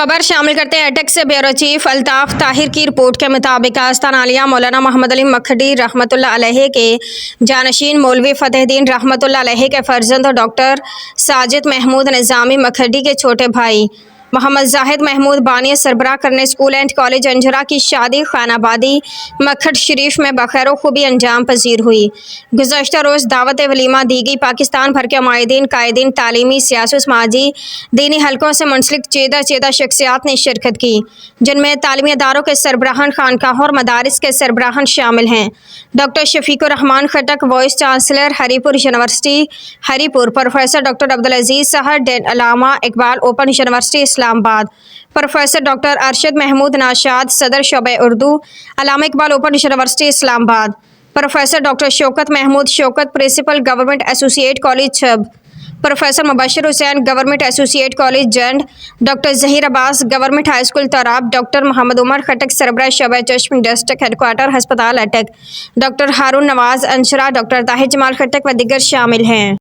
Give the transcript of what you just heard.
खबर शामिल करते हैं अटक से ब्यूरो चीफ अल्ताफ ताहिर की रिपोर्ट के मुताबिक आस्तान आलिया मौलाना मोहम्मद अली मखडी रहमतुल्लाह अलैहि के जानशीन मौलवी फतेहद्दीन रहमतुल्लाह अलैहि के फर्जंद और डॉक्टर साजिद महमूद निज़ामी मखडी के छोटे भाई मोहम्मद जाहिद महमूद बानी सरबराह करने स्कूल एंड कॉलेज अंजरा की शादी खानाबादी मखड शरीफ में बखैर खूबी अंजाम पजीर हुई। गुज़श्ता रोज़ दावत वलीमा दी गई। पाकिस्तान भर के माहिदीन कायदीन तालीमी सियासी समाजी दीनी हलकों से मुंसलिक चेदा शख्सियात ने शिरकत की, जिनमें तालीमी अदारों के सरबराहान खानकाहों और मदारिस के सरबराहान शामिल हैं। Doctor Shafiqur Rahman Khattak vice chancellor Haripur university Haripur, professor doctor Abdul Aziz Sahir dean Allama Iqbal open university Islamabad, professor doctor Arshad Mahmood Nashad सदर शोबे Urdu Allama Iqbal open university Islamabad, professor doctor Shaukat Mahmood Shaukat principal government associate college Chhab, professor Mubashar Hussain government associate college Jand, doctor Zaheer Abbas government high school Tarab, doctor Mohammad Umar Khattak सरबराह शोबा चश्म डिस्ट्रिक्ट हेडक्वार्टर अस्पताल अटक, डॉक्टर हारून Nawaz Anshara, doctor Tahir Jamal खटक व दिगर शामिल हैं।